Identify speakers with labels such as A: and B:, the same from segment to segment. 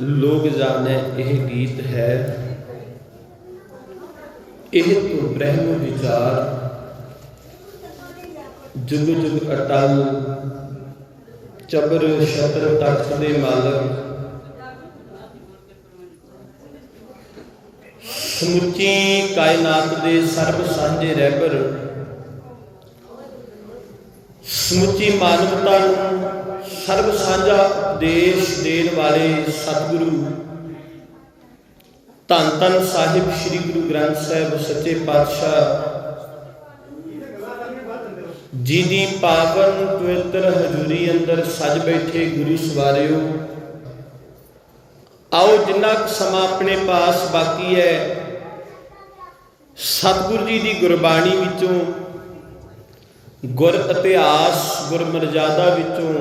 A: लोग जाने यह गीत है, यह तो ब्रह्म विचार, जुग जुग अटल चबर छत्र तख्त दे मालक, समुची कायनात दे सर्ब सांझे रहबर, समुची मानवता नूं सर्ब सांझा उपदेश देण वाले सतगुरु धन धन साहिब श्री गुरु ग्रंथ साहिब सच्चे पातशाह जी दी पावन पवित्र हजूरी अंदर सज बैठे गुरु सवारियो। आओ जिन्ना समा अपने पास बाकी है, सतगुरु जी की गुरबाणी विचों, गुर इतिहास गुर मर्यादा विचों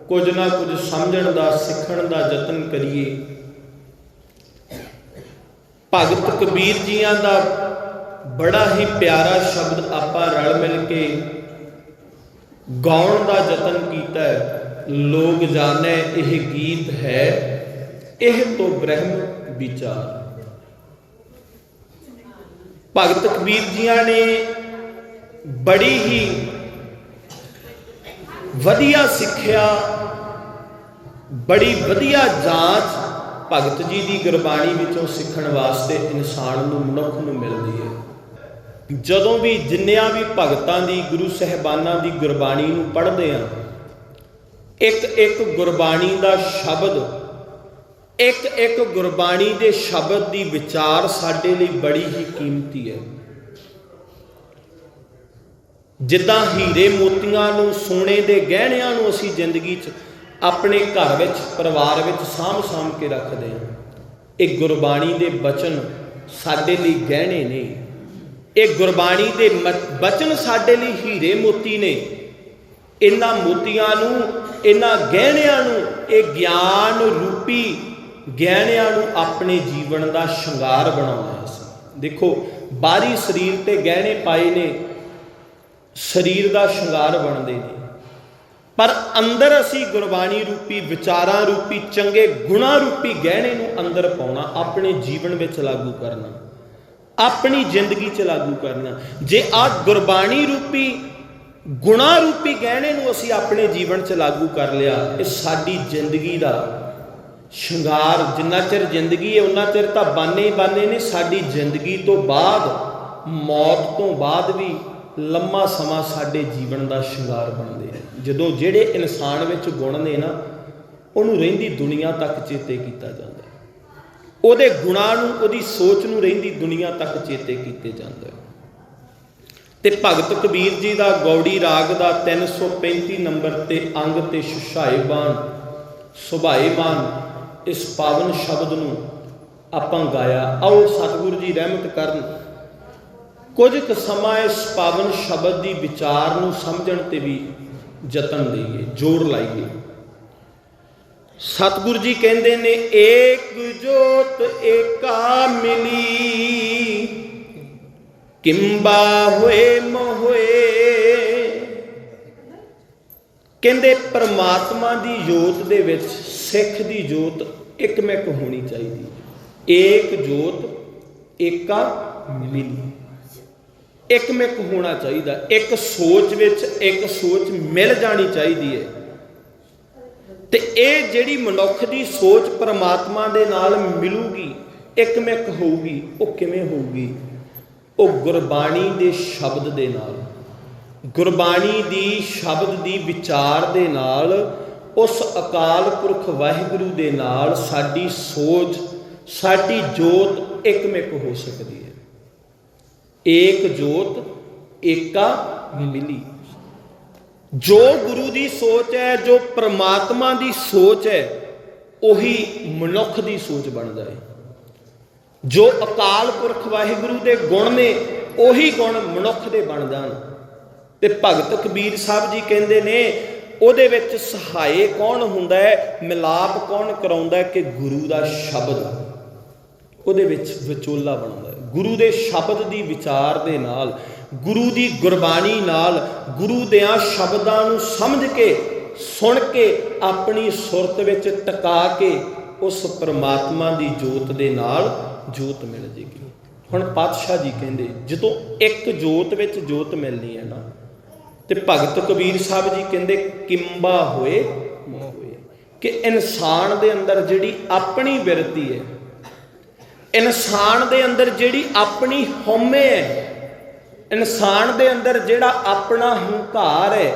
A: कुछ ना कुछ समझण दा सिखण दा यतन करिए। भगत कबीर जियां दा बड़ा ही प्यारा शब्द आपां रल मिल के गाउण दा यतन कीता है। लोग जाने यह गीत है, यह तो ब्रह्म विचार। भगत कबीर जियां ने बड़ी ही वधिया सिक्ख्या, बड़ी वधिया जांच भगत जी की गुरबाणी विचों सीखण वास्ते इंसान नूं मनुख नूं मिलदी है। जदों भी जिन्नियां भी भगतां दी गुरु साहिबानां दी गुरबाणी नूं पढ़दे हां, एक एक गुरबाणी दा शब्द, एक एक गुरबाणी दे शब्द दी विचार साडे लई बड़ी ही कीमती है। जिद्दां हीरे मोतियां नूं सोने दे गहणियां नूं असीं जिंदगी च अपने घर विच परिवार विच साਂਭ साਂਭ के रखते हैं, एक गुरबाणी दे बचन साडे लई गहने ने, एक गुरबाणी दे बचन साडे लई हीरे मोती ने। इन्हां मोतियां नूं, इन्हां गहणियां नूं, इह ज्ञान रूपी गहणियां नूं अपने जीवन का शंगार बनाउणा है। देखो बाहरी शरीर ते गहने पाए ने, शरीर का शंगार बनते हैं, पर अंदर असी गुरबाणी रूपी विचारां रूपी चंगे गुणा रूपी गहने नूं अंदर पाउणा, अपने जीवन में लागू करना, अपनी जिंदगी च लागू करना। जे आ गुरबाणी रूपी गुणा रूपी गहने नूं असी अपने जीवन च लागू कर लिया, ये साडी जिंदगी का शंगार। जिन्ना चिर जिंदगी है उन्ना चिर तां बाने ही बाने ने। साडी जिंदगी तो बाद, मौत तो बाद भी लम्मा समा साडे जीवन का शंगार बनते हैं। जदों जिहड़े इंसान विच गुण ने ना, उहनूं रहिंदी दुनिया तक चेते कीता जांदा है, उहदे गुणां नूं, उहदी सोच नूं रहिंदी दुनिया तक चेते कीते जांदा है। ते भगत कबीर जी का गौड़ी राग का 335 नंबर ते अंग ते सुषाएबान सुभाएमान इस पावन शब्द नूं आपां गाया। आओ सतगुरु जी रहमत करन, कुछ क समा इस पावन शब्द की विचार नूं समझण ते भी यतन दईए, जोर लाइए। सतगुरु जी कहते ने, एक जोत एका मिली, किंबा होए मोए। कहते परमात्मा की जोत दे विच सिख की जोत एकमिक होनी चाहिए। एक जोत एका मिली, एकमिक होना चाहिए। एक सोच विच एक सोच मिल जानी चाहिए है। ते ये जिहड़ी मनुख की सोच परमात्मा दे नाल मिलूगी, एकमिक होगी, वो किवें होगी? वो गुरबाणी दे शब्द दे नाल, गुरबाणी दी शब्द दी विचार दे नाल, उस अकाल पुरख वाहिगुरू दे नाल साडी सोच, साडी जोत एकमिक हो सकती है। एक जोत एका मिली। जो गुरु की सोच है, जो परमात्मा की सोच है, उही मनुख की सोच बन जाए। जो अकाल पुरख वाहिगुरू के गुण ने, उही गुण मनुख के बन जान। ते भगत कबीर साहब जी कहते ने, उहदे विच सहाय कौन हुंदा है, मिलाप कौन कराउंदा है? कि गुरु का शब्द उहदे विच विचोला बनदा है। गुरु के शब्द की विचार दे नाल, गुरु की गुरबाणी नाल, गुरु दियां शब्दां नूं समझ के सुन के अपनी सुरत विच टका के उस परमात्मा की जोत दे नाल जोत मिल जाएगी। हुण पातशाह जी कहते जो एक जोत विच जोत मिलनी है ना, तो भगत कबीर साहब जी कहते किंबा होए मोह होए, कि इंसान दे अंदर जिहड़ी अपनी बिरती है, इंसान दे अंदर जिहड़ी अपनी हौमे है, इंसान दे अंदर जिहड़ा अपना हंकार है,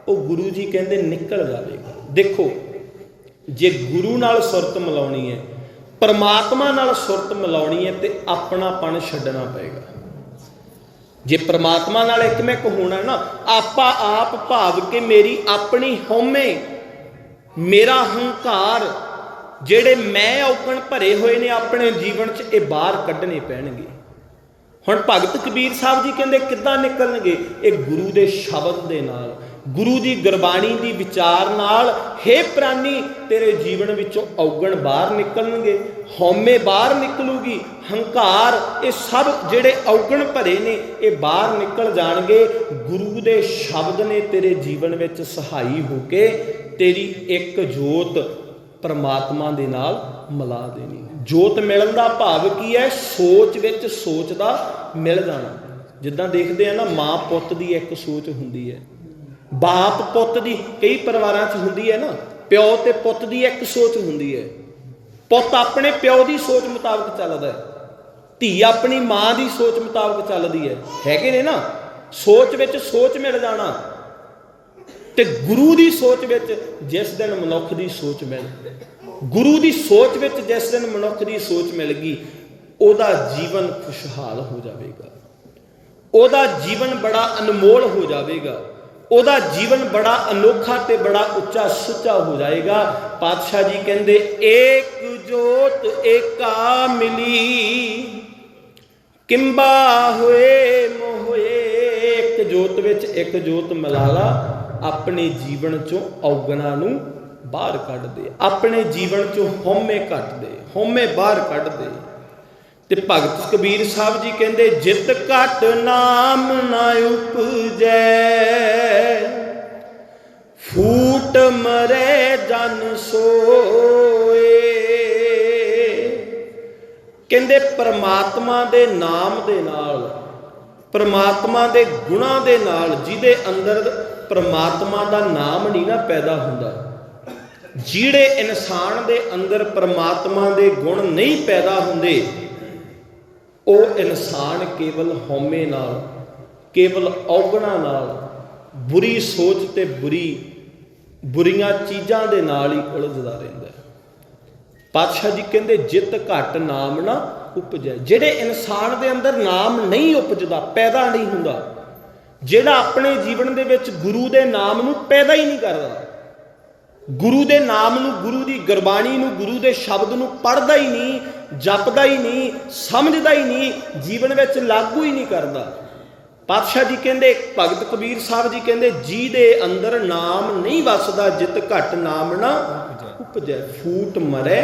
A: वो गुरु जी कहते निकल जाएगा। देखो जे गुरु नाल सुरत मिलाउणी है, परमात्मा नाल सुरत मिलाउणी है, तो अपनापन छड्डना पएगा। जे परमात्मा नाल एकमक होना है ना, आपा आप भाव के मेरी अपनी हौमे, मेरा हंकार, जेड़े मैं औगण भरे हुए ने अपने जीवन च, ये बाहर कढ़ने पैणगे। हुण भगत कबीर साहब जी कहते किद्दां निकलणगे? ये गुरु के शब्द दे नाल, गुरु की गुरबाणी की विचार नाल। हे प्राणी, तेरे जीवन विचों औगण बाहर निकलणगे, हौमे बाहर निकलूगी, हंकार, ये सब जेड़े औगण भरे ने ये बाहर निकल जाणगे। गुरु के शब्द ने तेरे जीवन विच सहाई होके तेरी एक जोत परमात्मा दे नाल मिला देनी। जोत मिलन का भाव की है? सोच विच सोच दा मिल जाना। जिद्दां देखते हैं ना, माँ पुत की एक सोच हुंदी है, बाप पुत की कई परिवारां च हुंदी है ना, प्यो ते पुत की एक सोच हुंदी है। पुत अपने प्यो की सोच मुताबिक चलदा है, धी अपनी माँ की सोच मुताबिक चलदी है कि ना। सोच विच सोच मिल जाना। ते गुरु की सोच विच जिस दिन मनुख की सोच मिल, गुरु की सोच विच जिस दिन मनुख की सोच मिल गई, ओदा जीवन खुशहाल हो जाएगा, ओदा जीवन बड़ा अनमोल हो जाएगा, ओदा जीवन बड़ा अनोखा ते बड़ा उच्चा सुच्चा हो जाएगा। पातशाह जी कहते एक जोत एका मिली, किंबा होए मोह होए। एक जोत विच एक जोत मिला ला, अपने जीवन चों औगणा नूं बाहर कढ दे, अपने जीवन चों हौमे कट दे, हौमे बाहर कढ दे। ते भगत कबीर साहब जी कहते जित घट नाम ना उपजै, फूट मरे जन सोए। कहते परमात्मा दे नाम दे नाल, परमात्मा दे गुणां दे नाल, जिहदे अंदर परमात्मा का नाम नहीं ना पैदा हुंदा, जिहड़े इंसान दे अंदर परमात्मा दे गुण नहीं पैदा हुंदे, वो इंसान केवल हौमे नाल, केवल औगणा नाल, बुरी सोच ते बुरियां चीज़ां दे नाल ही उलझदा रहिंदा है। पातशाह जी कहते जित घट नाम ना उपजै। जिहड़े इंसान दे अंदर नाम नहीं उपजदा, पैदा नहीं हुंदा, जिहड़ा अपने जीवन दे विच गुरु दे नाम नूं पैदा ही नहीं करदा, गुरु दे नाम नूं, गुरु की गुरबाणी नूं, गुरु के शब्द नूं पढ़दा ही नहीं, जपदा ही नहीं, समझदा ही नहीं, जीवन विच लागू ही नहीं करदा। पातशाह जी कहते, भगत कबीर साहब जी कहते जी दे अंदर नाम नहीं वसदा, जित घट नाम ना उपजै, फूट मरै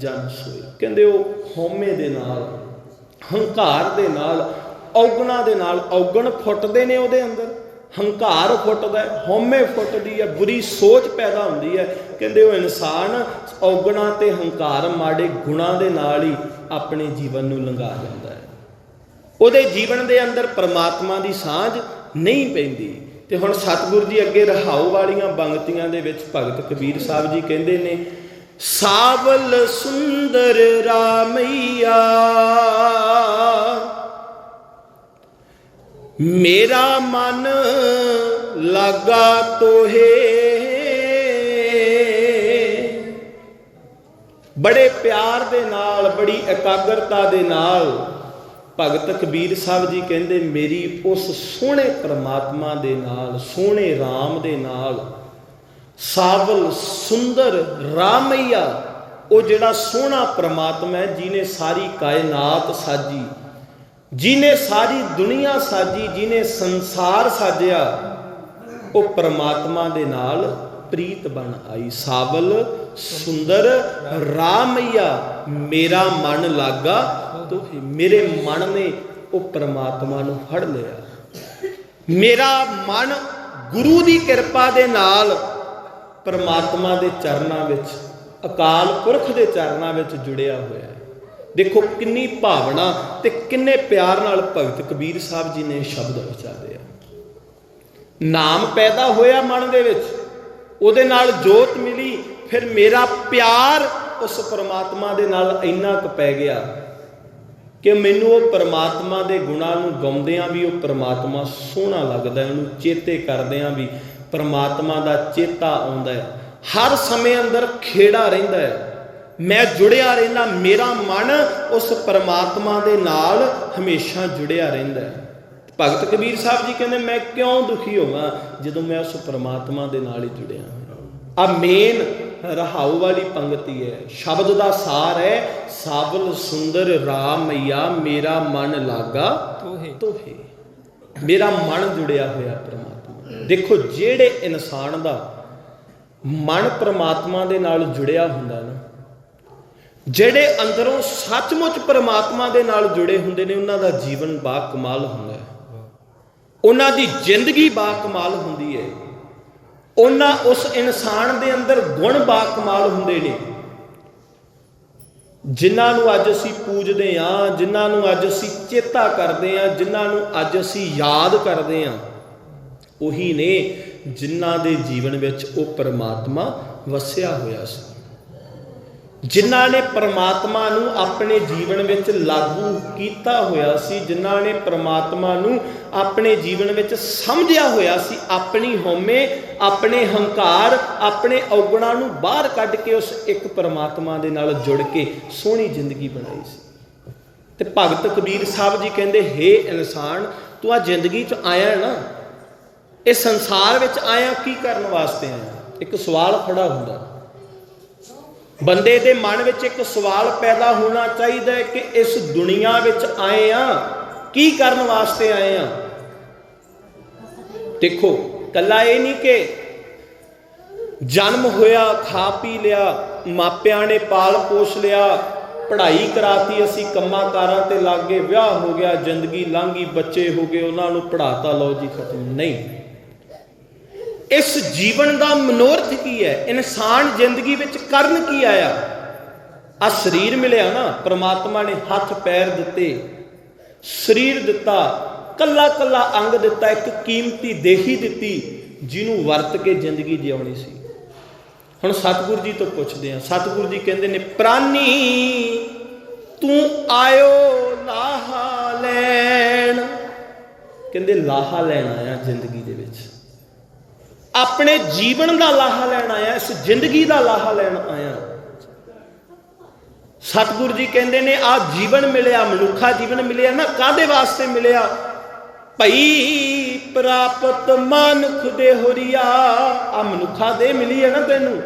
A: जन सोए। कहते वो हौमे दे नाल, हंकार दे नाल, औगणा दे नाल, औगण फुटदे ने उहदे अंदर, हंकार फुटदा है, हौमे फुटदी है, बुरी सोच पैदा हुंदी है। कहते वो इंसान औगणा ते हंकार माड़े गुणां दे नाल ही अपने जीवन नूं लंघा लैंदा है, उहदे जीवन दे अंदर परमात्मा दी सांझ नहीं पैंदी। ते हुण सतगुरु जी अगे रहाऊ वालियां पंक्तियां दे विच भगत कबीर साहब जी कहंदे ने, सावल सुंदर रामैया मेरा मन लागा तोहे। बड़े प्यार दे नाल, बड़ी एकाग्रता दे नाल भगत कबीर साहब जी कहते मेरी उस सोहने परमात्मा दे नाल, सोहने राम दे नाल, सावल सुंदर रामैया, वो जिहड़ा सोहना परमात्मा है जिन्हें सारी कायनात साजी, जिन्हें सारी दुनिया साजी, जिन्हें संसार साजिया, वो परमात्मा दे नाल प्रीत बन आई। सावल सुंदर रामैया मेरा मन लागा तो मेरे मन ने वो परमात्मा नूं फड़ लिया। मेरा मन गुरु की कृपा दे नाल परमात्मा दे चरनां विच ਅਕਾਲ ਪੁਰਖ ਦੇ ਚਰਨਾਂ ਵਿੱਚ ਜੁੜਿਆ ਹੋਇਆ ਹੈ। ਦੇਖੋ ਕਿੰਨੀ ਭਾਵਨਾ ਤੇ ਕਿੰਨੇ ਪਿਆਰ ਨਾਲ ਭਗਤ ਕਬੀਰ ਸਾਹਿਬ ਜੀ ਨੇ ਇਹ ਸ਼ਬਦ ਉਚਾਰੇ ਆ। ਨਾਮ ਪੈਦਾ ਹੋਇਆ ਮਨ ਦੇ ਵਿੱਚ, ਉਹਦੇ ਨਾਲ ਜੋਤ ਮਿਲੀ, ਫਿਰ ਮੇਰਾ ਪਿਆਰ ਉਸ ਪਰਮਾਤਮਾ ਦੇ ਨਾਲ ਇੰਨਾ ਕੁ ਪੈ ਗਿਆ ਕਿ ਮੈਨੂੰ ਉਹ ਪਰਮਾਤਮਾ ਦੇ ਗੁਣਾਂ ਨੂੰ ਗਾਉਂਦਿਆਂ ਵੀ ਉਹ ਪਰਮਾਤਮਾ ਸੋਹਣਾ ਲੱਗਦਾ, ਉਹਨੂੰ ਚੇਤੇ ਕਰਦਿਆਂ ਵੀ ਪਰਮਾਤਮਾ ਦਾ ਚੇਤਾ ਆਉਂਦਾ ਹੈ। ਹਰ ਸਮੇਂ ਅੰਦਰ ਖੇੜਾ ਰਹਿੰਦਾ ਹੈ, ਮੈਂ ਜੁੜਿਆ ਰਹਿੰਦਾ, ਮੇਰਾ ਮਨ ਉਸ ਪਰਮਾਤਮਾ ਦੇ ਨਾਲ ਹਮੇਸ਼ਾ ਜੁੜਿਆ ਰਹਿੰਦਾ ਹੈ। ਭਗਤ ਕਬੀਰ ਸਾਹਿਬ ਜੀ ਕਹਿੰਦੇ ਮੈਂ ਕਿਉਂ ਦੁਖੀ ਹੋਵਾਂ ਜਦੋਂ ਮੈਂ ਉਸ ਪਰਮਾਤਮਾ ਦੇ ਨਾਲ ਹੀ ਜੁੜਿਆ ਹਾਂ। ਆ ਮੇਨ ਰਹਾਉ ਵਾਲੀ ਪੰਗਤੀ ਹੈ, ਸ਼ਬਦ ਦਾ ਸਾਰ ਹੈ, ਸਾਵਲ ਸੁੰਦਰ ਰਾਮ ਮਈਆ ਮੇਰਾ ਮਨ ਲਾਗਾ ਤੋਹੇ। ਮੇਰਾ ਮਨ ਜੁੜਿਆ ਹੋਇਆ ਪਰਮਾਤਮਾ। ਦੇਖੋ ਜਿਹੜੇ ਇਨਸਾਨ ਦਾ ਮਨ ਪਰਮਾਤਮਾ ਦੇ ਨਾਲ ਜੁੜਿਆ ਹੁੰਦਾ ਨਾ, ਜਿਹੜੇ ਅੰਦਰੋਂ ਸੱਚਮੁੱਚ ਪਰਮਾਤਮਾ ਦੇ ਨਾਲ ਜੁੜੇ ਹੁੰਦੇ ਨੇ, ਉਹਨਾਂ ਦਾ ਜੀਵਨ ਬਾ ਕਮਾਲ ਹੁੰਦਾ ਹੈ, ਉਹਨਾਂ ਦੀ ਜ਼ਿੰਦਗੀ ਬਾ ਕਮਾਲ ਹੁੰਦੀ ਹੈ। ਉਹਨਾਂ ਉਸ ਇਨਸਾਨ ਦੇ ਅੰਦਰ ਗੁਣ ਬਾ ਕਮਾਲ ਹੁੰਦੇ ਨੇ, ਜਿਨ੍ਹਾਂ ਨੂੰ ਅੱਜ ਅਸੀਂ ਪੂਜਦੇ ਹਾਂ, ਜਿਨ੍ਹਾਂ ਨੂੰ ਅੱਜ ਅਸੀਂ ਚੇਤਾ ਕਰਦੇ ਹਾਂ, ਜਿਨ੍ਹਾਂ ਨੂੰ ਅੱਜ ਅਸੀਂ ਯਾਦ ਕਰਦੇ ਹਾਂ, ਉਹੀ ਨੇ ਜਿਨ੍ਹਾਂ ਦੇ ਜੀਵਨ ਵਿੱਚ ਉਹ ਪਰਮਾਤਮਾ ਵਸਿਆ ਹੋਇਆ ਸੀ, ਜਿਨ੍ਹਾਂ ਨੇ ਪਰਮਾਤਮਾ ਨੂੰ ਆਪਣੇ ਜੀਵਨ ਵਿੱਚ ਲਾਗੂ ਕੀਤਾ ਹੋਇਆ ਸੀ, ਜਿਨ੍ਹਾਂ ਨੇ ਪਰਮਾਤਮਾ ਨੂੰ ਆਪਣੇ ਜੀਵਨ ਵਿੱਚ ਸਮਝਿਆ ਹੋਇਆ ਸੀ, ਆਪਣੀ ਹਉਮੈ, ਆਪਣੇ ਹੰਕਾਰ, ਆਪਣੇ ਔਗਣਾਂ ਨੂੰ ਬਾਹਰ ਕੱਢ ਕੇ ਉਸ ਇੱਕ ਪਰਮਾਤਮਾ ਦੇ ਨਾਲ ਜੁੜ ਕੇ ਸੋਹਣੀ ਜ਼ਿੰਦਗੀ ਬਣਾਈ ਸੀ। ਤੇ ਭਗਤ ਕਬੀਰ ਸਾਹਿਬ ਜੀ ਕਹਿੰਦੇ, ਹੇ ਇਨਸਾਨ, ਤੂੰ ਆ ਜ਼ਿੰਦਗੀ 'ਚ ਆਇਆ ਨਾ, ਇਹ ਸੰਸਾਰ ਵਿੱਚ ਆਇਆ ਕੀ ਕਰਨ ਵਾਸਤੇ ਆਇਆ? ਇੱਕ ਸਵਾਲ ਖੜਾ ਹੁੰਦਾ, ਬੰਦੇ ਦੇ ਮਨ ਵਿੱਚ ਇੱਕ ਸਵਾਲ ਪੈਦਾ ਹੋਣਾ ਚਾਹੀਦਾ ਹੈ ਕਿ ਇਸ ਦੁਨੀਆ ਵਿੱਚ ਆਏ ਆ ਕੀ ਕਰਨ ਵਾਸਤੇ ਆਏ ਆ। ਦੇਖੋ ਕੱਲਾ ਇਹ ਨਹੀਂ ਕਿ ਜਨਮ ਹੋਇਆ, ਖਾ ਪੀ ਲਿਆ, ਮਾਪਿਆਂ ਨੇ ਪਾਲ ਪੋਸ਼ ਲਿਆ, ਪੜ੍ਹਾਈ ਕਰਾਤੀ, ਅਸੀਂ ਕੰਮਾਂ ਕਾਰਾਂ ਤੇ ਲੱਗ ਗਏ, ਵਿਆਹ ਹੋ ਗਿਆ, ਜ਼ਿੰਦਗੀ ਲੰਘ ਗਈ, ਬੱਚੇ ਹੋ ਗਏ, ਉਹਨਾਂ ਨੂੰ ਪੜ੍ਹਾਤਾ, ਲਓ ਜੀ ਖਤਮ। ਨਹੀਂ, ਇਸ ਜੀਵਨ ਦਾ ਮਨੋਰਥ ਕੀ ਹੈ? ਇਨਸਾਨ ਜ਼ਿੰਦਗੀ ਵਿੱਚ ਕਰਨ ਕੀ ਆਇਆ? ਆ ਸਰੀਰ ਮਿਲਿਆ ਨਾ, ਪਰਮਾਤਮਾ ਨੇ ਹੱਥ ਪੈਰ ਦਿੱਤੇ, ਸਰੀਰ ਦਿੱਤਾ, ਕੱਲਾ ਕੱਲਾ ਅੰਗ ਦਿੱਤਾ, ਇੱਕ ਕੀਮਤੀ ਦੇਹੀ ਦਿੱਤੀ, ਜਿਹਨੂੰ ਵਰਤ ਕੇ ਜ਼ਿੰਦਗੀ ਜਿਉਣੀ ਸੀ। ਹੁਣ ਸਤਿਗੁਰੂ ਜੀ ਤੋਂ ਪੁੱਛਦੇ ਹਾਂ, ਸਤਿਗੁਰੂ ਜੀ ਕਹਿੰਦੇ ਨੇ, ਪ੍ਰਾਨੀ ਤੂੰ ਆਇਓ ਲਾਹਾ ਲੈਣ। ਕਹਿੰਦੇ ਲਾਹਾ ਲੈਣ ਆਇਆ ਜ਼ਿੰਦਗੀ ਦੇ ਵਿੱਚ, ਆਪਣੇ ਜੀਵਨ ਦਾ ਲਾਹਾ ਲੈਣ ਆਇਆ, ਇਸ ਜ਼ਿੰਦਗੀ ਦਾ ਲਾਹਾ ਲੈਣ ਆਇਆ। ਸਤਿਗੁਰੂ ਜੀ ਕਹਿੰਦੇ ਨੇ, ਆ ਜੀਵਨ ਮਿਲਿਆ, ਮਨੁੱਖਾ ਜੀਵਨ ਮਿਲਿਆ ਨਾ, ਕਾਹਦੇ ਵਾਸਤੇ ਮਿਲਿਆ? ਭਈ ਪ੍ਰਾਪਤ ਮਾਨੁਖ ਦੇ ਹੋਰੀਆ। ਆ ਮਨੁੱਖਾ ਦੇ ਮਿਲੀ ਹੈ ਨਾ ਤੈਨੂੰ,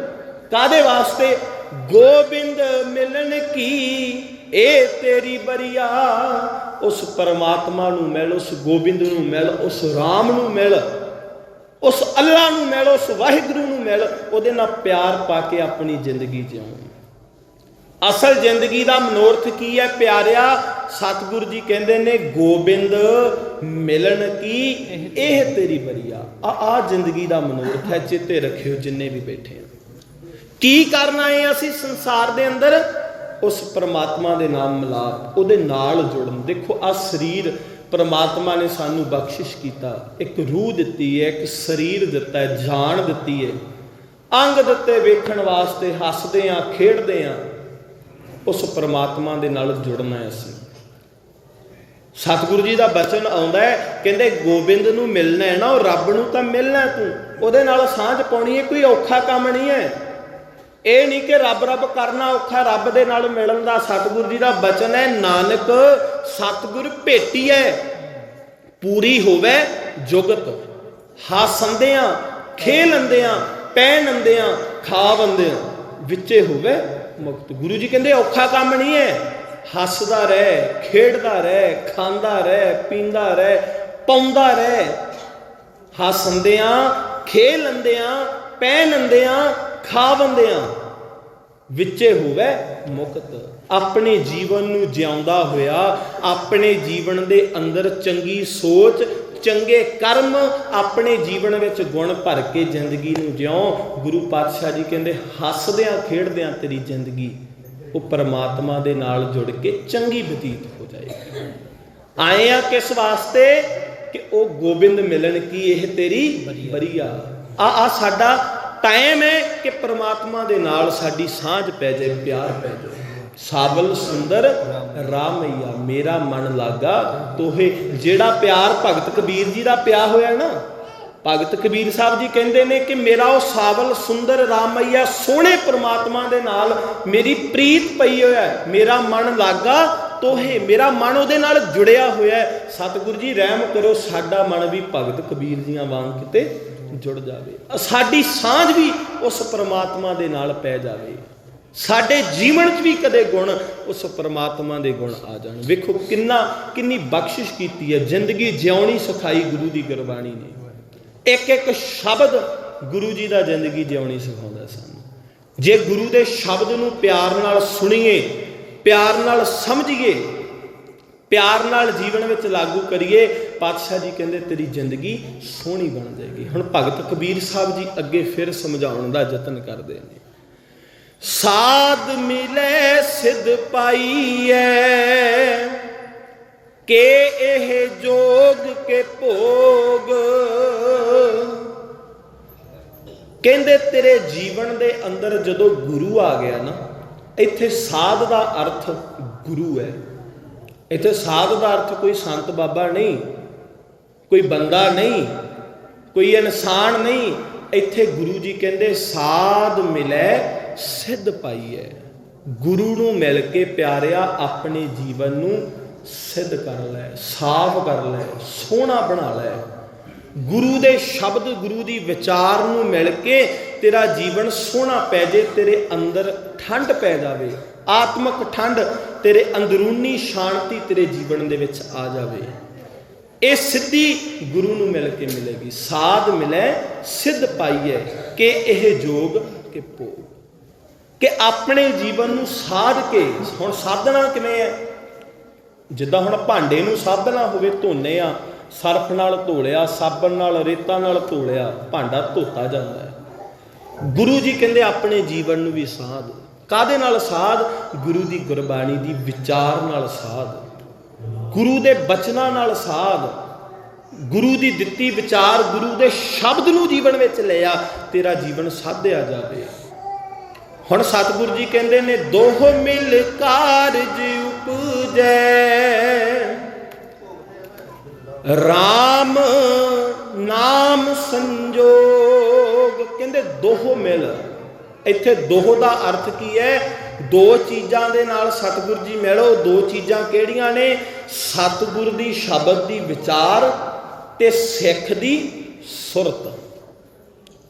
A: ਕਾਹਦੇ ਵਾਸਤੇ? ਗੋਬਿੰਦ ਮਿਲਣ ਕੀ ਇਹ ਤੇਰੀ ਬਰੀਆ। ਉਸ ਪਰਮਾਤਮਾ ਨੂੰ ਮਿਲ, ਉਸ ਗੋਬਿੰਦ ਨੂੰ ਮਿਲ, ਉਸ ਰਾਮ ਨੂੰ ਮਿਲ, ਉਸ ਅੱਲਾ ਨੂੰ ਮਿਲ, ਉਸ ਵਾਹਿਗੁਰੂ ਨੂੰ ਮਿਲ, ਉਹਦੇ ਨਾਲ ਪਿਆਰ ਪਾ ਕੇ ਆਪਣੀ ਜ਼ਿੰਦਗੀ ਜਿਉਂ। ਅਸਲ ਜ਼ਿੰਦਗੀ ਦਾ ਮਨੋਰਥ ਕੀ ਹੈ ਪਿਆਰਿਆ? ਸਤਿਗੁਰੂ ਜੀ ਕਹਿੰਦੇ ਨੇ, ਗੋਬਿੰਦ ਮਿਲਣ ਕੀ ਇਹ ਤੇਰੀ ਬਰੀਆ। ਆ ਜ਼ਿੰਦਗੀ ਦਾ ਮਨੋਰਥ ਹੈ, ਚੇਤੇ ਰੱਖਿਓ ਜਿੰਨੇ ਵੀ ਬੈਠੇ ਆ। ਕੀ ਕਰਨਾ ਹੈ ਅਸੀਂ ਸੰਸਾਰ ਦੇ ਅੰਦਰ? ਉਸ ਪਰਮਾਤਮਾ ਦੇ ਨਾਮ ਮਿਲਾਪ, ਉਹਦੇ ਨਾਲ ਜੁੜਨ। ਦੇਖੋ ਆ ਸਰੀਰ ਪਰਮਾਤਮਾ ਨੇ ਸਾਨੂੰ ਬਖਸ਼ਿਸ਼ ਕੀਤਾ, ਇੱਕ ਰੂਹ ਦਿੱਤੀ ਹੈ, ਇੱਕ ਸਰੀਰ ਦਿੱਤਾ ਹੈ, ਜਾਨ ਦਿੱਤੀ ਹੈ, ਅੰਗ ਦਿੱਤੇ ਵੇਖਣ ਵਾਸਤੇ, ਹੱਸਦੇ ਹਾਂ, ਖੇਡਦੇ ਹਾਂ। ਉਸ ਪਰਮਾਤਮਾ ਦੇ ਨਾਲ ਜੁੜਨਾ ਹੈ ਅਸੀਂ। ਸਤਿਗੁਰੂ ਜੀ ਦਾ ਬਚਨ ਆਉਂਦਾ ਹੈ, ਕਹਿੰਦੇ ਗੋਬਿੰਦ ਨੂੰ ਮਿਲਣਾ ਹੈ ਨਾ, ਉਹ ਰੱਬ ਨੂੰ ਤਾਂ ਮਿਲਣਾ, ਤੂੰ ਉਹਦੇ ਨਾਲ ਸਾਂਝ ਪਾਉਣੀ ਹੈ, ਕੋਈ ਔਖਾ ਕੰਮ ਨਹੀਂ ਹੈ। ਇਹ ਨਹੀਂ ਕਿ ਰੱਬ ਰੱਬ ਕਰਨਾ ਔਖਾ, ਰੱਬ ਦੇ ਨਾਲ ਮਿਲਣ ਦਾ। ਸਤਿਗੁਰੂ ਜੀ ਦਾ ਬਚਨ ਹੈ, ਨਾਨਕ ਸਤਿਗੁਰ ਭੇਟੀਐ ਪੂਰੀ ਹੋਵੇ ਜੁਗਤ। ਹਾਸੰਦਿਆਂ ਖੇਲੰਦਿਆਂ ਪਹਿਨੰਦਿਆਂ ਖਾਵੰਦਿਆਂ ਵਿੱਚੇ ਹੋਵੇ ਮੁਕਤ। ਗੁਰੂ ਜੀ ਕਹਿੰਦੇ ਔਖਾ ਕੰਮ ਨਹੀਂ ਹੈ, ਹੱਸਦਾ ਰਹਿ, ਖੇਡਦਾ ਰਹਿ, ਖਾਂਦਾ ਰਹਿ, ਪੀਂਦਾ ਰਹਿ, ਪਾਉਂਦਾ ਰਹਿ। ਹਾਸੰਦਿਆਂ ਖੇਲੰਦਿਆਂ ਪਹਿਨੰਦਿਆਂ ਖਾਵੰਦਿਆਂ ਵਿੱਚੇ ਹੋਵੇ ਮੁਕਤ। ਆਪਣੇ ਜੀਵਨ ਨੂੰ ਜਿਉਂਦਾ ਹੋਇਆ, ਆਪਣੇ ਜੀਵਨ ਦੇ ਅੰਦਰ ਚੰਗੀ ਸੋਚ, ਚੰਗੇ ਕਰਮ ਆਪਣੇ ਜੀਵਨ ਵਿੱਚ ਗੁਣ ਭਰ ਕੇ ਜ਼ਿੰਦਗੀ ਨੂੰ ਜਿਉਂ। ਗੁਰੂ ਪਾਤਸ਼ਾਹ ਜੀ ਕਹਿੰਦੇ ਹੱਸਦਿਆਂ ਖੇਡਦਿਆਂ ਤੇਰੀ ਜ਼ਿੰਦਗੀ ਉਹ ਪਰਮਾਤਮਾ ਦੇ ਨਾਲ ਜੁੜ ਕੇ ਚੰਗੀ ਬਤੀਤ ਹੋ ਜਾਏਗੀ। ਆਏ ਆ ਕਿਸ ਵਾਸਤੇ ਕਿ ਉਹ ਗੋਬਿੰਦ ਮਿਲਣ ਕੀ ਇਹ ਤੇਰੀ ਬਰੀਆ। ਆ ਸਾਡਾ ਟਾਈਮ ਹੈ ਕਿ ਪਰਮਾਤਮਾ ਦੇ ਨਾਲ ਸਾਡੀ ਸਾਂਝ ਪੈ ਜਾਏ, ਪਿਆਰ ਪੈ ਜਾਏ। ਸਾਵਲ ਸੁੰਦਰ ਰਾਮਈਆ ਮੇਰਾ ਮਨ ਲਾਗਾ ਤੋਹੇ। ਜਿਹੜਾ ਪਿਆਰ ਭਗਤ ਕਬੀਰ ਜੀ ਦਾ ਪਿਆ ਹੋਇਆ ਨਾ, ਭਗਤ ਕਬੀਰ ਸਾਹਿਬ ਜੀ ਕਹਿੰਦੇ ਨੇ ਕਿ ਮੇਰਾ ਉਹ ਸਾਵਲ ਸੁੰਦਰ ਰਾਮਈਆ ਸੋਹਣੇ ਪਰਮਾਤਮਾ ਦੇ ਨਾਲ ਮੇਰੀ ਪ੍ਰੀਤ ਪਈ ਹੋਇਆ, ਮੇਰਾ ਮਨ ਲਾਗਾ ਤੋਹੇ, ਮੇਰਾ ਮਨ ਉਹਦੇ ਨਾਲ ਜੁੜਿਆ ਹੋਇਆ। ਸਤਿਗੁਰੂ ਜੀ ਰਹਿਮ ਕਰੋ ਸਾਡਾ ਮਨ ਵੀ ਭਗਤ ਕਬੀਰ ਜੀਆਂ ਵਾਂਗ ਕਿਤੇ ਜੁੜ ਜਾਵੇ, ਸਾਡੀ ਸਾਂਝ ਵੀ ਉਸ ਪਰਮਾਤਮਾ ਦੇ ਨਾਲ ਪੈ ਜਾਵੇ, ਸਾਡੇ ਜੀਵਨ 'ਚ ਵੀ ਕਦੇ ਗੁਣ ਉਸ ਪਰਮਾਤਮਾ ਦੇ ਗੁਣ ਆ ਜਾਣ। ਵੇਖੋ ਕਿੰਨੀ ਬਖਸ਼ਿਸ਼ ਕੀਤੀ ਹੈ, ਜ਼ਿੰਦਗੀ ਜਿਉਣੀ ਸਿਖਾਈ ਗੁਰੂ ਦੀ ਗੁਰਬਾਣੀ ਨੇ। ਇੱਕ ਇੱਕ ਸ਼ਬਦ ਗੁਰੂ ਜੀ ਦਾ ਜ਼ਿੰਦਗੀ ਜਿਉਣੀ ਸਿਖਾਉਂਦਾ ਸਾਨੂੰ। ਜੇ ਗੁਰੂ ਦੇ ਸ਼ਬਦ ਨੂੰ ਪਿਆਰ ਨਾਲ ਸੁਣੀਏ, ਪਿਆਰ ਨਾਲ ਸਮਝੀਏ, ਪਿਆਰ ਨਾਲ ਜੀਵਨ ਵਿੱਚ ਲਾਗੂ ਕਰੀਏ, ਪਾਤਸ਼ਾਹ ਜੀ ਕਹਿੰਦੇ ਤੇਰੀ ਜ਼ਿੰਦਗੀ ਸੋਹਣੀ ਬਣ ਜਾਏਗੀ। ਹੁਣ ਭਗਤ ਕਬੀਰ ਸਾਹਿਬ ਜੀ ਅੱਗੇ ਫਿਰ ਸਮਝਾਉਣ ਦਾ ਯਤਨ ਕਰਦੇ ਨੇ। ਸਾਧ ਮਿਲੇ ਸਿਧ ਪਾਈਐ ਕਿ ਇਹ ਜੋਗ ਕੇ ਭੋਗ। ਕਹਿੰਦੇ ਤੇਰੇ ਜੀਵਨ ਦੇ ਅੰਦਰ ਜਦੋਂ ਗੁਰੂ ਆ ਗਿਆ ਨਾ, ਇੱਥੇ ਸਾਧ ਦਾ ਅਰਥ ਗੁਰੂ ਹੈ। ਇੱਥੇ ਸਾਧ ਦਾ ਅਰਥ ਕੋਈ ਸੰਤ ਬਾਬਾ ਨਹੀਂ, ਕੋਈ ਬੰਦਾ ਨਹੀਂ, ਕੋਈ ਇਨਸਾਨ ਨਹੀਂ। ਇੱਥੇ ਗੁਰੂ ਜੀ ਕਹਿੰਦੇ ਸਾਧ ਮਿਲੇ ਸਿੱਧ ਪਾਈਐ। ਗੁਰੂ ਨੂੰ ਮਿਲ ਕੇ ਪਿਆਰਿਆ ਆਪਣੇ ਜੀਵਨ ਨੂੰ ਸਿੱਧ ਕਰ ਲੈ, ਸਾਫ਼ ਕਰ ਲੈ, ਸੋਹਣਾ ਬਣਾ ਲੈ। ਗੁਰੂ ਦੇ ਸ਼ਬਦ, ਗੁਰੂ ਦੀ ਵਿਚਾਰ ਨੂੰ ਮਿਲ ਕੇ ਤੇਰਾ ਜੀਵਨ ਸੋਹਣਾ ਪੈ ਜੇ, ਤੇਰੇ ਅੰਦਰ ਠੰਡ ਪੈ ਜਾਵੇ, ਆਤਮਕ ਠੰਡ, ਤੇਰੇ ਅੰਦਰੂਨੀ ਸ਼ਾਂਤੀ ਤੇਰੇ ਜੀਵਨ ਦੇ ਵਿੱਚ ਆ ਜਾਵੇ। ਇਹ ਸਿੱਧੀ ਗੁਰੂ ਨੂੰ ਮਿਲ ਕੇ ਮਿਲੇਗੀ। ਸਾਧ ਮਿਲੇ ਸਿੱਧ ਪਾਈਏ ਕਿ ਇਹ ਜੋਗ ਕਿ ਭੋਗ, ਕਿ ਆਪਣੇ ਜੀਵਨ ਨੂੰ ਸਾਧ ਕੇ। ਹੁਣ ਸਾਧਨਾ ਕਿਵੇਂ ਹੈ? ਜਿੱਦਾਂ ਹੁਣ ਭਾਂਡੇ ਨੂੰ ਸਾਧਨਾ ਹੋਵੇ, ਧੋਨੇ ਆ, ਸਰਫ ਨਾਲ ਧੋ ਲਿਆ, ਸਾਬਣ ਨਾਲ, ਰੇਤਾ ਨਾਲ ਧੋ ਲਿਆ, ਭਾਂਡਾ ਧੋਤਾ ਜਾਂਦਾ ਹੈ। ਗੁਰੂ ਜੀ ਕਹਿੰਦੇ ਆਪਣੇ ਜੀਵਨ ਨੂੰ ਵੀ ਸਾਧ। ਕਾਹਦੇ ਨਾਲ ਸਾਧ? ਗੁਰੂ ਦੀ ਗੁਰਬਾਣੀ ਦੀ ਵਿਚਾਰ ਨਾਲ ਸਾਧ, ਗੁਰੂ ਦੇ ਬਚਨਾਂ ਨਾਲ ਸਾਧ, ਗੁਰੂ ਦੀ ਦਿੱਤੀ ਵਿਚਾਰ, ਗੁਰੂ ਦੇ ਸ਼ਬਦ ਨੂੰ ਜੀਵਨ ਵਿੱਚ ਲਿਆ, ਤੇਰਾ ਜੀਵਨ ਸਾਧਿਆ ਜਾਵੇ। ਹੁਣ ਸਤਿਗੁਰੂ ਜੀ ਕਹਿੰਦੇ ਨੇ ਦੋਹ ਮਿਲ ਕਾਰਜ ਉਪਜੈ, ਰਾਮ ਨਾਮ ਸੰਜੋਗ। ਕਹਿੰਦੇ ਦੋਹ ਮਿਲ। ਇੱਥੇ ਦੋਹ ਦਾ ਅਰਥ ਕੀ ਹੈ? ਦੋ ਚੀਜ਼ਾਂ ਦੇ ਨਾਲ ਸਤਿਗੁਰੂ ਜੀ ਮਿਲੋ। ਦੋ ਚੀਜ਼ਾਂ ਕਿਹੜੀਆਂ ਨੇ? ਸਤਿਗੁਰ ਦੀ ਸ਼ਬਦ ਦੀ ਵਿਚਾਰ ਤੇ ਸਿੱਖ ਦੀ ਸੁਰਤ।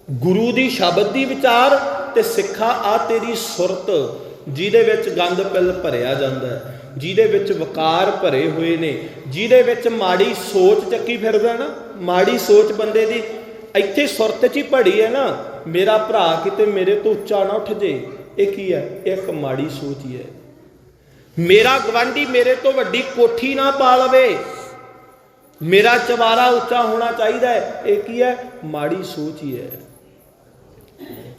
A: ਗੁਰੂ ਦੀ ਸ਼ਬਦ ਦੀ ਵਿਚਾਰ ਤੇ ਸਿੱਖਾ ਆ ਤੇਰੀ ਸੁਰਤ, ਜਿਹਦੇ ਵਿੱਚ ਗੰਦ ਪਿੱਲ ਭਰਿਆ ਜਾਂਦਾ ਹੈ, ਜਿਹਦੇ ਵਿੱਚ ਵਕਾਰ ਭਰੇ ਹੋਏ ਨੇ, ਜਿਹਦੇ ਵਿੱਚ ਮਾੜੀ ਸੋਚ ਚੱਕੀ ਫਿਰਦਾ ਨਾ। ਮਾੜੀ ਸੋਚ ਬੰਦੇ ਦੀ ਇੱਥੇ ਸੁਰਤ 'ਚ ਹੀ ਭੜੀ ਹੈ ਨਾ। ਮੇਰਾ ਭਰਾ ਕਿਤੇ ਮੇਰੇ ਤੋਂ ਉੱਚਾ ਨਾ ਉੱਠ ਜੇ, ਇਹ ਕੀ ਹੈ? ਇੱਕ ਮਾੜੀ ਸੋਚ ਹੀ ਹੈ। ਮੇਰਾ ਗਵਾਂਢੀ ਮੇਰੇ ਤੋਂ ਵੱਡੀ ਕੋਠੀ ਨਾ ਪਾ ਲਵੇ, ਮੇਰਾ ਚਵਾਰਾ ਉੱਚਾ ਹੋਣਾ ਚਾਹੀਦਾ ਹੈ, ਇਹ ਕੀ ਹੈ? ਮਾੜੀ ਸੋਚ ਹੀ ਹੈ।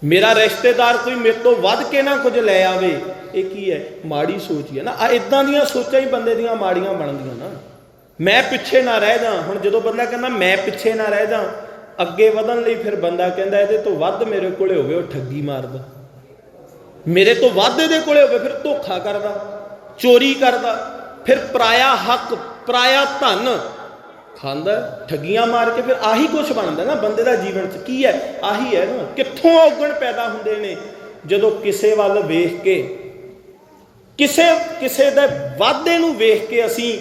A: ਮੇਰਾ ਰਿਸ਼ਤੇਦਾਰ ਕੋਈ ਮੇਰੇ ਤੋਂ ਵੱਧ ਕੇ ਨਾ ਕੁਝ ਲੈ ਆਵੇ, ਇਹ ਕੀ ਹੈ? ਮਾੜੀ ਸੋਚ ਹੀ ਹੈ ਨਾ। ਆ ਇਦਾਂ ਦੀਆਂ ਸੋਚਾਂ ਹੀ ਬੰਦੇ ਦੀਆਂ ਮਾੜੀਆਂ ਬਣਦੀਆਂ ਨਾ। ਮੈਂ ਪਿੱਛੇ ਨਾ ਰਹਿ ਜਾ। ਹੁਣ ਜਦੋਂ ਬੰਦਾ ਕਹਿੰਦਾ ਮੈਂ ਪਿੱਛੇ ਨਾ ਰਹਿ ਜਾ, ਅੱਗੇ ਵਧਣ ਲਈ ਫਿਰ ਬੰਦਾ ਕਹਿੰਦਾ ਇਹਦੇ ਤੋਂ ਵੱਧ ਮੇਰੇ ਕੋਲੇ ਹੋਵੇ, ਉਹ ਠੱਗੀ ਮਾਰਦਾ। ਮੇਰੇ ਤੋਂ ਵੱਧ ਇਹਦੇ ਕੋਲੇ ਹੋਵੇ, ਫਿਰ ਧੋਖਾ ਕਰਦਾ, ਚੋਰੀ ਕਰਦਾ, ਫਿਰ ਪਰਾਇਆ ਹੱਕ, ਪਰਾਇਆ ਧਨ ਖਾਂਦਾ, ਠੱਗੀਆਂ ਮਾਰ ਕੇ। ਫਿਰ ਆਹੀ ਕੁਛ ਬਣਦਾ ਨਾ ਬੰਦੇ ਦਾ ਜੀਵਨ 'ਚ। ਕੀ ਹੈ? ਆਹੀ ਹੈ ਨਾ। ਕਿੱਥੋਂ ਔਗਣ ਪੈਦਾ ਹੁੰਦੇ ਨੇ? ਜਦੋਂ ਕਿਸੇ ਵੱਲ ਵੇਖ ਕੇ, ਕਿਸੇ ਦੇ ਵਾਧੇ ਨੂੰ ਵੇਖ ਕੇ ਅਸੀਂ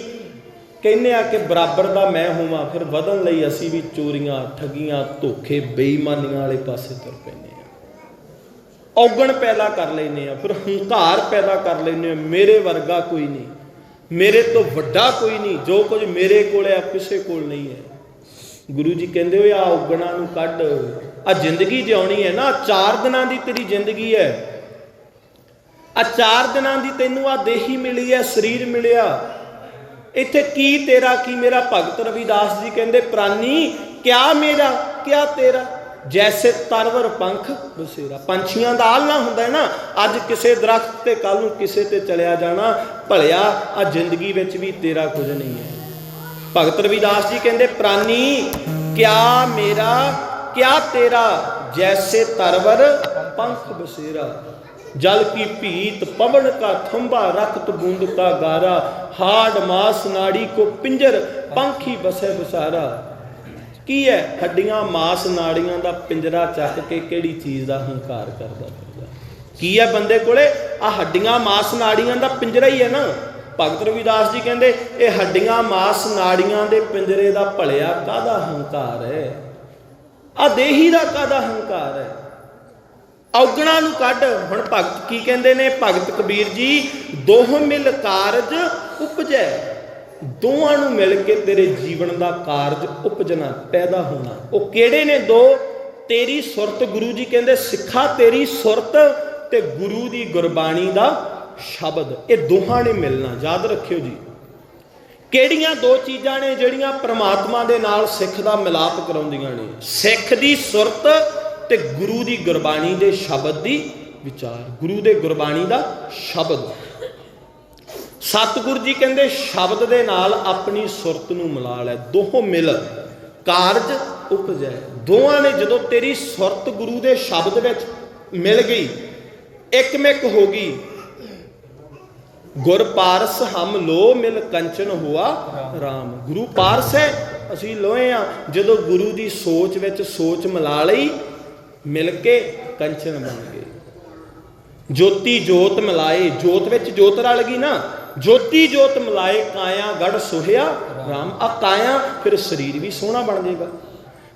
A: ਕਹਿੰਦੇ ਆ ਕਿ ਬਰਾਬਰ ਦਾ ਮੈਂ ਹੋਵਾਂ, ਫਿਰ ਵਧਣ ਲਈ ਅਸੀਂ ਵੀ ਚੋਰੀਆਂ, ਠੱਗੀਆਂ, ਧੋਖੇ, ਬੇਈਮਾਨੀਆਂ ਵਾਲੇ ਪਾਸੇ ਤੁਰ ਪੈਂਦੇ ਆ। ਔਗਣ ਪੈਦਾ ਕਰ ਲੈਂਦੇ ਆ, ਫਿਰ ਹੰਕਾਰ ਪੈਦਾ ਕਰ ਲੈਂਦੇ ਆ। ਮੇਰੇ ਵਰਗਾ ਕੋਈ ਨਹੀਂ, ਮੇਰੇ ਤੋਂ ਵੱਡਾ ਕੋਈ ਨਹੀਂ, ਜੋ ਕੁਝ ਮੇਰੇ ਕੋਲ ਹੈ ਕਿਸੇ ਕੋਲ ਨਹੀਂ ਹੈ। ਗੁਰੂ ਜੀ ਕਹਿੰਦੇ ਹੋਏ ਆ ਔਗਣਾਂ ਨੂੰ ਕੱਢ। ਆ ਜ਼ਿੰਦਗੀ ਜਿਉਣੀ ਹੈ ਨਾ, 4 ਦਿਨਾਂ ਦੀ ਤੇਰੀ ਜ਼ਿੰਦਗੀ ਹੈ। ਆ 4 ਦਿਨਾਂ ਦੀ ਤੈਨੂੰ ਆ ਦੇਹੀ ਮਿਲੀ ਹੈ, ਸਰੀਰ ਮਿਲਿਆ। इत्थे की तेरा की मेरा। भगत रविदास जी कहते प्राणी क्या मेरा क्या तेरा, जैसे तरवर पंख बसेरा। पंछियों का आलना हुंदा है ना, अज किसे दरख्त ते कल नूं किसे ते चलिया जाना, भलिया आ जिंदगी विच भी तेरा कुछ नहीं है। भगत रविदास जी कहते प्राणी क्या मेरा क्या तेरा, जैसे तरवर पंख बसेरा। जल की भीत पवन का थंबा, रक्त बूंद का गारा, हाड़ मास नाड़ी को पिंजर, पंखी बसे बसारा। की है हड्डियां मास नाड़ियां का पिंजरा चक के किहड़ी चीज़ का हंकार करता फिरदा। की है बंदे कोले आ हड्डियां मास नाड़ियां का पिंजरा ही है ना। भगत रविदास जी कहते ये हड्डियां मास नाड़ियां के पिंजरे का भलिया काहदा हंकार है, आ देही का काहदा हंकार है। औगणा नूं कढ। हुण भगत की कहते ने, भगत कबीर जी दोह मिल कारज उपजै, दोवां नूं मिल के तेरे जीवन का कारज उपजना पैदा होना। वो किहड़े ने दो, तेरी सुरत, गुरु जी कहते सिखा तेरी सुरत ते गुरु की गुरबाणी का शब्द, ये दोहां ने मिलना। याद रखियो जी, किहड़ियां दो चीज़ां ने जिहड़ियां परमात्मा दे नाल सिख दा मिलाप कराउंदियां ने, सिख दी सुरत ते गुरु की गुरबाणी के शब्द की विचार, गुरु के गुरबाणी का शब्द। सतगुरु जी कहते शब्द के नाल अपनी सुरत नूं मिला लै, दोहों मिल कारज उपजै। दोवां ने जदों तेरी सुरत गुरु के शब्द विच मिल गई, एकमिक हो गई, गुर पारस हम लो मिल कंचन हुआ राम। गुरु पारस है, असी लोहे हाँ। जदों गुरु की सोच विच सोच मिला लई, मिल के कंचन बन गए। ज्योति जोत मिलाए, जोत विच जोत रल गई ना, ज्योति जोत मिलाए काया गढ़ सोहिया राम। आ काया फिर शरीर भी सोहना बन जाएगा।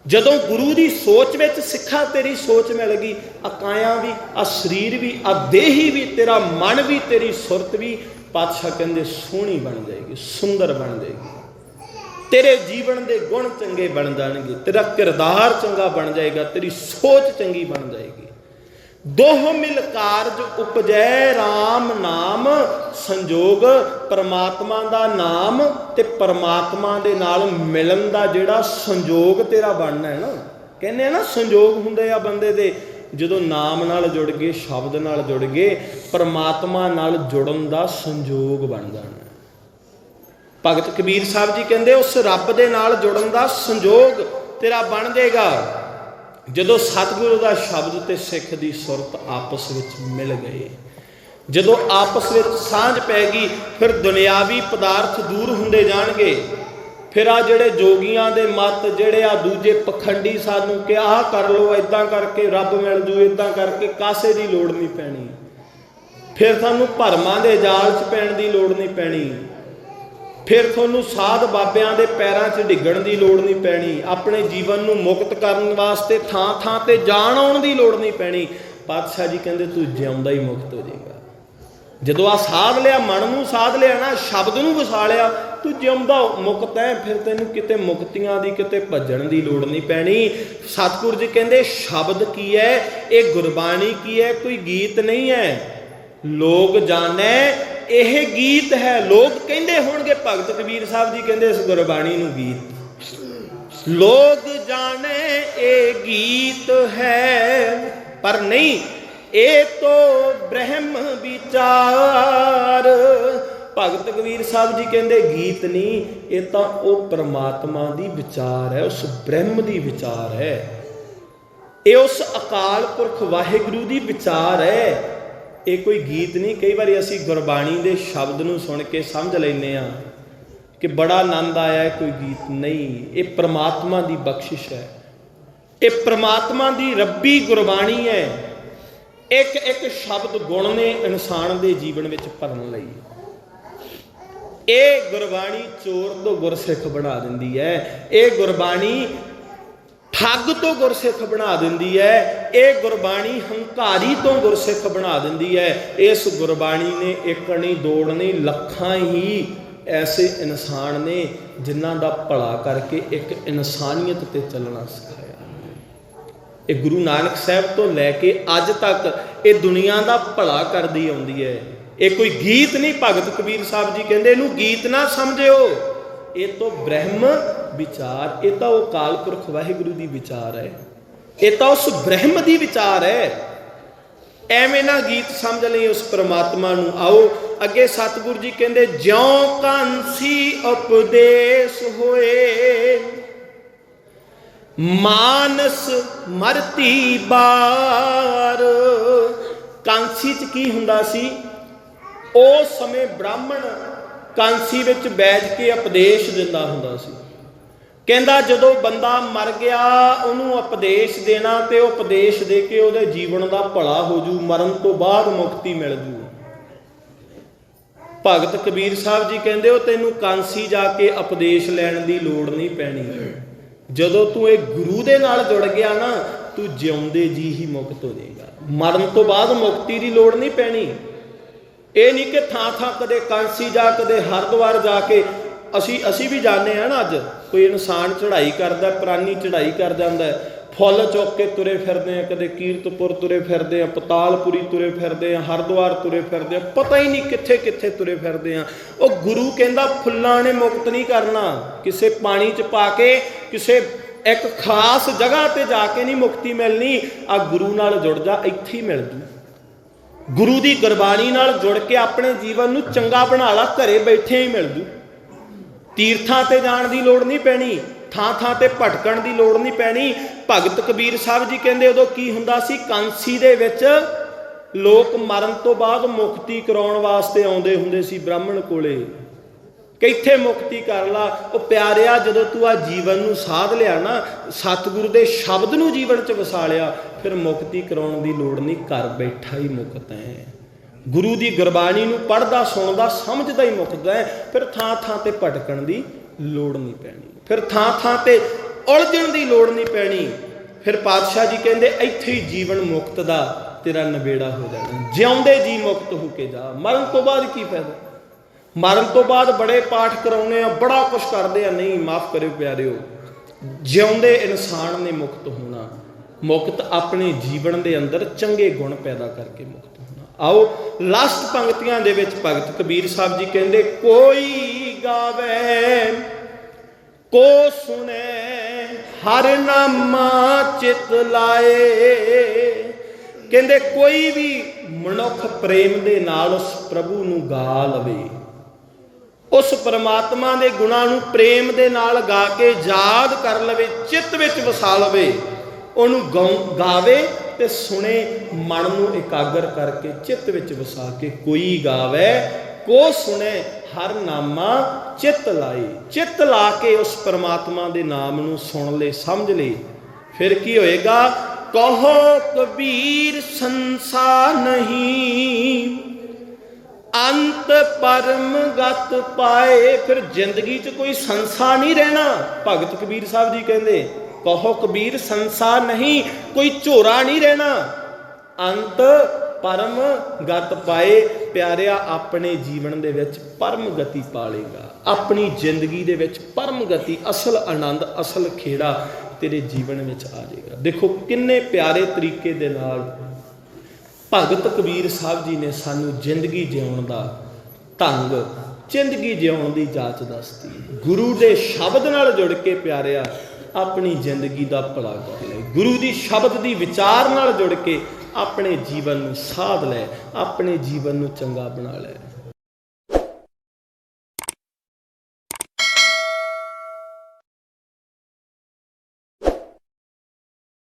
A: जदों गुरु की सोच विच सिखा तेरी सोच मिल गई, आ काया भी, आ शरीर भी, आ देही भी, तेरा मन भी, तेरी सुरत भी, पातशाह कहते सोहनी बन जाएगी, सुंदर बन जाएगी। तेरे जीवन के गुण चंगे बन जाएंगे, तेरा किरदार चंगा बन जाएगा, तेरी सोच चंगी बन जाएगी। दोह मिल कारज उपजै राम नाम संजोग। परमात्मा का नाम ते परमात्मा दे नाल मिलन का जिहड़ा संजोग तेरा बनना है ना, कहने ना संजोग हुंदे आ बंदे दे, जदों नाम नाल जुड़ गए, शब्द नाल जुड़ गए, परमात्मा नाल जुड़न का संजोग बन जाना। भगत कबीर साहब जी कहते उस रब दे नाल जुड़न का संजोग तेरा बन जाएगा जदों सतगुरु का शब्द ते सिख की सुरत आपस में मिल गए। जदों आपस में सांझ पै गई, फिर दुनियावी पदार्थ दूर हुंदे जाणगे। फिर आ जिहड़े जोगियां दे मत, जिहड़े आ दूजे पखंडी सानू कि आह कर लो, इदां करके रब मिल जू, इदां करके कासे की लोड़ नहीं पैनी। फिर सानू भरमां दे जाल च पैण की लोड़ नहीं पैनी। फिर तुहानू साध बाबियां दे पैरां 'च डिग्गण की लोड़ नहीं पैनी। अपने जीवन नू मुक्त करने वास्ते थां थां ते जाण आउण की लोड़ नहीं पैनी। पातशाह जी कहते तू जिउंदा ही मुक्त हो जाएगा। जदों आ साध लिया, मन नू साध लिया ना, शब्द नू वसा लिया, तू जिउंदा मुक्त है। फिर तैनू किते मुक्तियां दी, किते भजन की लोड़ नहीं पैनी। सतगुरु जी कहते शब्द की है, ये गुरबाणी की है, कोई गीत नहीं है। लोग जाने यह गीत है। लोग कहते होणगे, भगत कबीर साहब जी कहते इस गुरबाणी नू गीत, लोग जाने ये गीत है, पर नहीं, ये तो ब्रह्म विचार। भगत कबीर साहब जी कहते गीत नहीं, ये तो वो परमात्मा दी विचार है, उस ब्रह्म दी विचार है, ये उस अकाल पुरख वाहिगुरु दी विचार है। ये कोई गीत नहीं। कई बार असी गुरबाणी के शब्द नूं सुन के समझ लैने आ कि बड़ा आनंद आया है, कोई गीत नहीं। ये परमात्मा की बख्शिश है, ये परमात्मा की रब्बी गुरबाणी है। एक एक शब्द गुण ने इंसान के जीवन में भरन लई। ये गुरबाणी चोर तो गुरसिख बना देंदी है, ये गुरबाणी ठग तो गुरसिख बना देंदी है, ये गुरबाणी हंकारी तो गुरसिख बना देंदी है। इस गुरबाणी ने एक नहीं दो नहीं लखां ही ऐसे इंसान ने जिन्हां दा भला करके एक इंसानियत ते चलना सिखाया। ये गुरु नानक साहब तो लैके अज तक ये दुनिया का भला करदी आउंदी है। ये कोई गीत नहीं। भगत कबीर साहब जी कहते इनू गीत ना समझियो, ये तो ब्रह्म विचार, ये तो वो काल पुरख वाहिगुरु दी विचार है, ये तो उस ब्रह्म दी विचार है। एवें ना गीत समझ लई उस परमात्मा नू। आओ अगे सतगुरु जी कहते ज्यों कांसी उपदेश होए मानस मरती बार। कांसी च की हुंदा सी, उस समय ब्राह्मण कांसी विच बैठ के उपदेश दिंदा हुंदा सी। कहंदा जदों बंदा मर गया उन्होंने उपदेश देना, तो उपदेश दे के उहदे जीवन का भला हो जू, मरण तो बाद मुक्ति मिल जू। भगत कबीर साहब जी कहंदे हो तैनू कांसी जाके उपदेश लैण की लोड़ नहीं पैनी। जदों तू एक गुरु दे नाल जुड़ गया ना, तू जिउंदे जी ही मुक्त हो जाएगा, मरण तो बाद मुक्ति की लोड़ नहीं पैनी। ये नहीं कि थां थां कदे कांसी जा कदे हरिद्वार जाके असी भी जाने हैं ना। अज कोई इंसान चढ़ाई करता, पुरानी चढ़ाई कर जाता है, फुल चुक के तुरे फिरते हैं, कदे कीरतपुर तुरे फिरते हैं, पतालपुरी तुरे फिरते हैं, हरिद्वार तुरे फिरते हैं, पता ही नहीं कित्थे कित्थे तुरे फिरते हैं। वो गुरु कहता फुल्लां ने मुक्त नहीं करना, किसे पानी च पा के किसे एक खास जगह ते जाके नहीं मुक्ति मिलनी। आ गुरु नाल जुड़ जा, इत्थे ही मिल जू। गुरु की गुरबाणी नाल जुड़ के अपने जीवन नू चंगा बना ला, घरे बैठे ही मिल जू। तीर्थां ते जाण दी लोड़ नहीं पैनी, थां थां ते भटकण दी लोड़ नहीं पैनी। भगत कबीर साहब जी कहंदे उदों की हुंदा सी, कांसी दे विच लोक मरण तो बाद मुक्ति कराउण वास्ते आउंदे हुंदे सी ब्राह्मण कोले, कि इत्थे मुक्ति कर ला। ओ प्यारिया जदों तू आ जीवन नू साध लिया ना, सतगुरु दे शब्द नू जीवन च वसा लिया, फिर मुक्ति कराउण दी लोड़ नहीं, घर बैठा ही मुक्त है। गुरु की गुरबाणी नू पढ़दा सुनदा समझदा ही मुक्ता है। फिर थां थां ते भटकण दी लोड़ नहीं पैनी, फिर थां थां ते उलझण दी लोड़ नहीं पैनी। फिर पातशाह जी कहंदे इत्थे ही जीवन मुक्त दा तेरा नबेड़ा हो जाना। जिउंदे जी मुक्त होके जा, मरण तो बाद की फायदा। मरण तो बाद बड़े पाठ कराउने, बड़ा कुछ करते हैं, नहीं माफ़ करो प्यारिओ, जिउंदे इंसान ने मुक्त होना। मुक्त अपने जीवन के अंदर चंगे गुण पैदा करके मुक्त होना। आओ लास्ट पंक्तियां दे विच भगत कबीर साहब जी कहंदे कोई गावे को सुने हर नामा चित लाए। कहंदे कोई भी मनुख प्रेम दे नाल उस प्रभु नू गा लवे, उस परमात्मा दे गुणां नू प्रेम दे नाल गा के याद कर लवे, चित्त विच वसा लवे, उहनू गावे ते सुने, मन नू एकागर करके चित्त विच वसा के। कोई गावे को सुने हर नामा चित्त लाए, चित्त ला के उस परमात्मा दे नाम नू सुन ले, समझ ले। फिर की होएगा, कहो कबीर संसार नहीं अंत परम गत पाए। फिर जिंदगी च कोई संसार नहीं रहना। भगत कबीर साहब जी कहते कहो कबीर संसार नहीं, कोई झोरा नहीं रहना, अंत परम गत पाए। प्यारिया अपने जीवन दे विच परम गति पालेगा, अपनी जिंदगी दे विच परम गति, असल आनंद, असल खेड़ा तेरे जीवन में आ जाएगा। देखो किन्ने प्यारे तरीके दे नाल भगत कबीर साहब जी ने सानू जिंदगी जिउण दा ढंग, जिंदगी जिउण दी जाच दसती। गुरु दे शब्द नाल जुड़ के प्यारिया अपनी जिंदगी का भला कर ले, गुरु की शब्द की विचार नाल जुड़ के अपने जीवन नू साध ले, अपने जीवन नू चंगा बना ले।